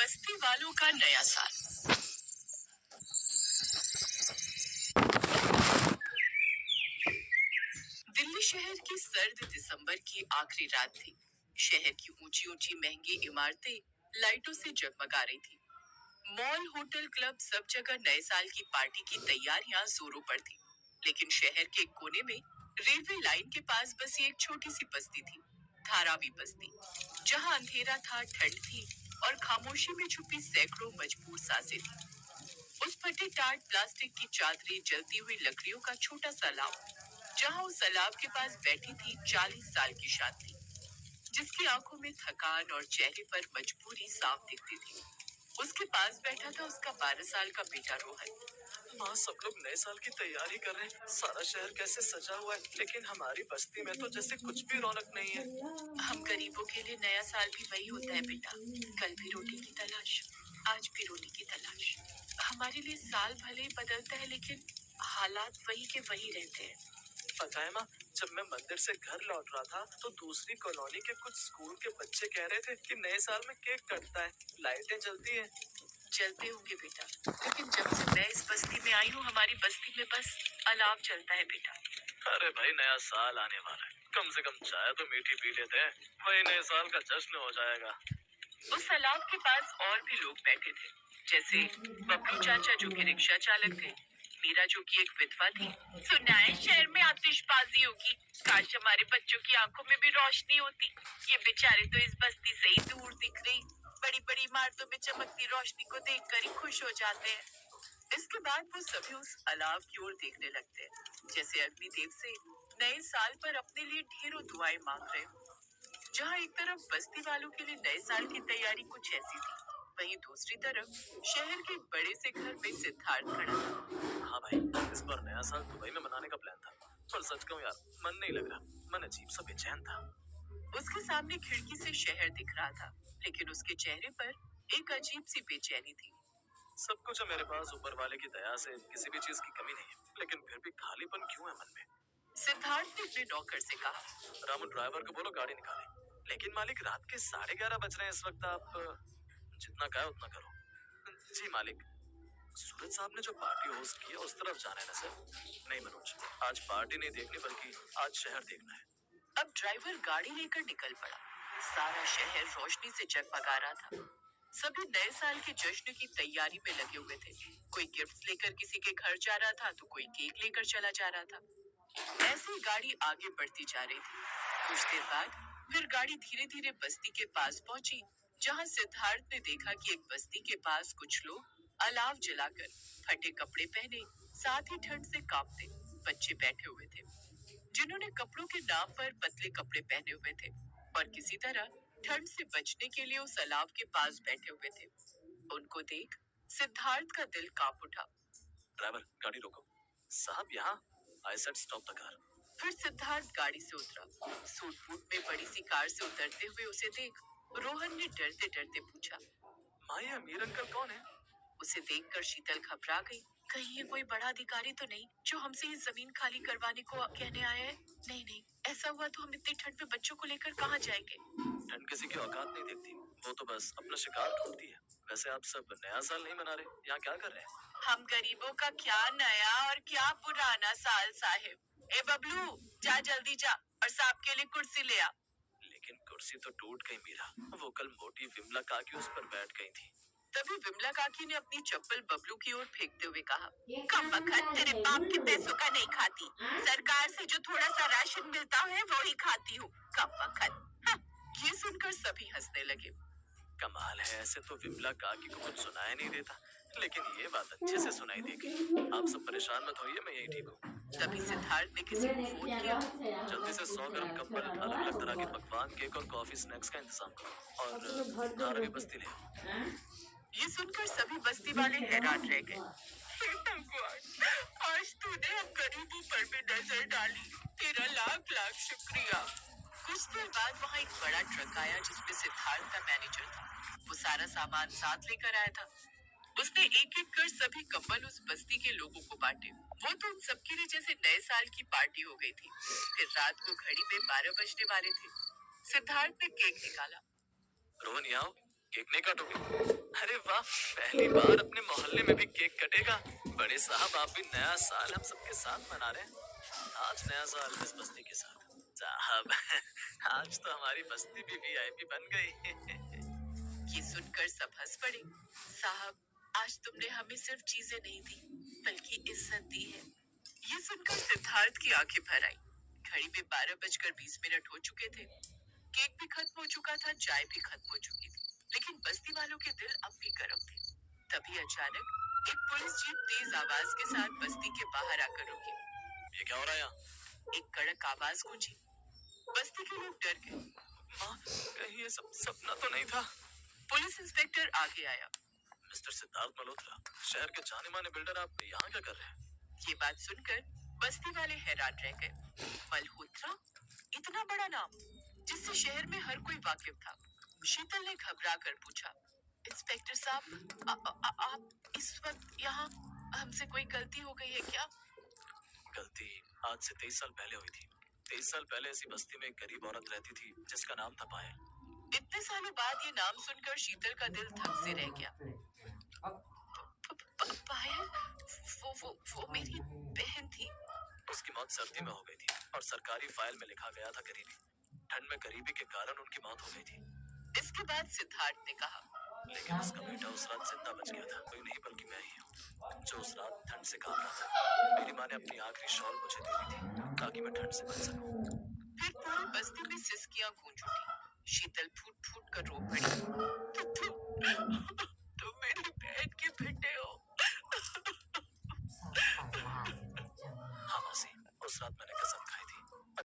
बस्ती वालों का नया साल। दिल्ली शहर की सर्द दिसंबर की आखिरी रात थी। शहर की ऊंची ऊंची महंगी इमारतें लाइटों से जगमगा रही थी। मॉल, होटल, क्लब, सब जगह नए साल की पार्टी की तैयारियां जोरों पर थी। लेकिन शहर के कोने में रेलवे लाइन के पास बसी एक छोटी सी बस्ती थी, धारावी बस्ती। जहां अंधेरा था, ठंड थी और खामोशी में छुपी सैकड़ों मजबूर सांसें थी। उस फटे टाट प्लास्टिक की चादरें, जलती हुई लकड़ियों का छोटा सा अलाव, जहां उस अलाव के पास बैठी थी 40 साल की शांति, जिसकी आंखों में थकान और चेहरे पर मजबूरी साफ दिखती थी। उसके पास बैठा था उसका 12 साल का बेटा रोहन। माँ, सब लोग नए साल की तैयारी कर रहे हैं। सारा शहर कैसे सजा हुआ है, लेकिन हमारी बस्ती में तो जैसे कुछ भी रौनक नहीं है। हम गरीबों के लिए नया साल भी वही होता है बेटा। कल भी रोटी की तलाश, आज भी रोटी की तलाश। हमारे लिए साल भले ही बदलता है, लेकिन हालात वही के वही रहते हैं। पता है माँ, जब मैं मंदिर से घर लौट रहा था तो दूसरी कॉलोनी के कुछ स्कूल के बच्चे कह रहे थे कि नए साल में केक कटता है, लाइटें जलती है। चलते होंगे बेटा, लेकिन जब से मैं इस बस्ती में आई हूँ, हमारी बस्ती में बस अलाव चलता है बेटा। अरे भाई, नया साल आने वाला है, कम से कम चाय तो मीठी पी लेते हैं, वही नए साल का जश्न हो जाएगा। उस तालाब के पास और भी लोग बैठे थे, जैसे बबलू चाचा जो कि रिक्शा चालक थे, मीरा जो कि एक विधवा थी। सुना है शहर में आतिशबाजी होगी, काश हमारे बच्चों की आंखों में भी रोशनी होती। ये बेचारे तो इस बस्ती से ही दूर दिख रही, बड़ी बड़ी इमारतों में चमकती रोशनी को देखकर ही खुश हो जाते हैं। इसके बाद वो सभी उस अलाव की ओर देखने लगते हैं, जैसे अग्निदेव से नए साल पर अपने लिए ढेरों दुआएं मांग रहे हो। जहाँ एक तरफ बस्ती वालों के लिए नए साल की तैयारी कुछ ऐसी थी, वहीं दूसरी तरफ शहर के बड़े से घर में सिद्धार्थ खड़ा था। हाँ भाई, इस बार नया साल दुबई में मनाने का प्लान था, पर सच कहूँ यार, मन नहीं लग रहा, मन अजीब सा बेचैन था। उसके सामने खिड़की से शहर दिख रहा था, लेकिन उसके चेहरे पर एक अजीब सी बेचैनी थी। सब कुछ है मेरे पास, ऊपर वाले की दया से किसी भी चीज की कमी नहीं है, लेकिन फिर भी खालीपन क्यों है मन में। सिद्धार्थ ने अपने नौकर से कहा। रामू, ड्राइवर को बोलो गाड़ी निकाले। लेकिन मालिक, रात के 11:30 बज रहे हैं इस वक्त, आप जितना कहे उतना करो। जी मालिक। सूरज साहब ने जो पार्टी होस्ट की है उस तरफ जाना है ना सर। नहीं मनोज, आज पार्टी नहीं देखनी, बल्कि आज शहर देखना है। अब ड्राइवर गाड़ी लेकर निकल पड़ा। सारा शहर रोशनी से जगमगा रहा था। सभी नए साल के जश्न की तैयारी में लगे हुए थे। कोई गिफ्ट लेकर किसी के घर जा रहा था, तो कोई केक लेकर चला जा रहा था। ऐसे ही गाड़ी आगे बढ़ती जा रही थी। कुछ देर बाद फिर गाड़ी धीरे धीरे बस्ती के पास पहुंची, जहां सिद्धार्थ ने देखा कि एक बस्ती के पास कुछ लोग अलाव जलाकर, फटे कपड़े पहने, साथ ही ठंड से कांपते बच्चे बैठे हुए थे, जिन्होंने कपड़ों के नाम पर पतले कपड़े पहने हुए थे और किसी तरह ठंड से बचने के लिए उस अलाव के पास बैठे हुए थे। उनको देख सिद्धार्थ का दिल कांप उठा। ड्राइवर, गाड़ी रोको। साहब, यहाँ। I said stop the car. फिर सिद्धार्थ गाड़ी से उतरा। सूट बूट में बड़ी सी कार से उतरते हुए उसे देख रोहन ने डरते डरते पूछा। माँ, ये अमीर अंकल कौन है? उसे देखकर शीतल घबरा गई। कहीं ये कोई बड़ा अधिकारी तो नहीं जो हमसे ये जमीन खाली करवाने को कहने आया है? नहीं नहीं, ऐसा हुआ तो हम इतनी ठंड में बच्चों को लेकर कहाँ जाएंगे? ठंड किसी की औकात नहीं देखती, वो तो बस अपना शिकार ढूंढती है। वैसे आप सब नया साल नहीं मना रहे, यहाँ क्या कर रहे हैं? हम गरीबों का क्या नया और क्या पुराना साल साहिब। ए बबलू, जा जल्दी जा और साहब के लिए कुर्सी ले आ। लेकिन कुर्सी तो टूट गई मीरा, वो कल मोटी विमला काकी उस पर बैठ गई थी। तभी विमला काकी ने अपनी चप्पल बबलू की ओर फेंकते हुए कहा, कमबख्त, तेरे बाप के पैसों का नहीं खाती, सरकार से जो थोड़ा सा राशन मिलता है वो ही खाती हूँ, कमबख्त। हाँ, ये सुनकर सभी हंसने लगे। कमाल है, ऐसे तो विमला काकी को कुछ सुनाई नहीं देता, लेकिन ये बात अच्छे से सुनाई देगी। आप सब परेशान मत होइए, मैं यहीं ठीक हूँ। तभी सिद्धार्थ ने किसी को फोन किया। जल्दी से 100 ग्राम कंबल, अलग अलग तरह के पकवान, केक और कॉफी स्नैक्स का इंतजाम करो, और धारावी बस्ती ले आओ। ये सुनकर सभी बस्ती वाले हैरान रह गए। हे भगवान, आज तूने हम गरीबों पर भी नजर डाली, तेरा लाख लाख शुक्रिया। कुछ देर बाद वहाँ एक बड़ा ट्रक आया, जिसमें सिद्धार्थ का मैनेजर था। वो सारा सामान साथ लेकर आया था। उसने एक एक कर सभी कंबल उस बस्ती के लोगों को बांटे। वो तो उन सबके लिए जैसे नए साल की पार्टी हो गई थी। फिर रात को घड़ी में 12 बजने वाले थे। सिद्धार्थ ने केक निकाला। रोहन, यहाँ आओ। केक नहीं काटोगे? अरे वाह, पहली बार अपने मोहल्ले में भी केक कटेगा। बड़े साहब, आप भी नया साल हम सबके साथ मना रहे हैं। आज नया साल इस बस्ती के साथ। साहब, आज तो हमारी बस्ती भी वीआईपी बन गई। ये सुनकर सब हंस पड़े। साहब, आज तुमने हमें सिर्फ चीजें नहीं दी, बल्कि इज्जत दी है। ये सुनकर सिद्धार्थ की आंखें भर आई। घड़ी में 12:20 हो चुके थे। केक भी खत्म हो चुका था, चाय भी खत्म हो चुकी थी, लेकिन बस्ती वालों के दिल अब भी गर्म थे। तभी अचानक एक पुलिस जीप तेज आवाज के साथ बस्ती के बाहर आकर रुकी। ये क्या हो रहा है यहाँ? एक कड़क आवाज गूंजी। बस्ती के लोग डर गए। माँ, कहीं ये सब सपना तो नहीं था? पुलिस इंस्पेक्टर आगे आया। मिस्टर सिद्धार्थ मल्होत्रा, शहर के जाने माने बिल्डर, आप यहाँ क्या कर रहे हैं? ये बात सुनकर बस्ती वाले हैरान रह गए। मल्होत्रा, इतना बड़ा नाम, जिससे शहर में हर कोई वाकिफ था। शीतल ने घबरा कर पूछा, इंस्पेक्टर साहब, आप इस वक्त यहाँ, हमसे कोई गलती हो गई है क्या? गलती आज से 23 साल पहले हुई थी। 23 साल पहले ऐसी बस्ती में एक गरीब औरत रहती थी जिसका नाम था पायल। इतने सालों बाद ये नाम सुनकर शीतल का दिल थक से रह गया। पायल, वो मेरी बहन थी। उसकी मौत सर्दी में हो गई थी और सरकारी फाइल में लिखा गया था गरीबी। ठंड में गरीबी के कारण उनकी मौत हो गई थी। इसके बाद सिद्धार्थ ने कहा, लेकिन उसका बेटा उस रात जिंदा बच गया था। कोई नहीं बल्कि मैं ही हूँ जो उस रात ठंड से कांप रहा था। मेरी माँ ने अपनी आखिरी शॉल मुझे दे दी थी ताकि मैं ठंड से बच सकूं। फिर पूरी बस्ती में सिसकियां गूंज उठी। शीतल फूट फूट कर रो पड़ी।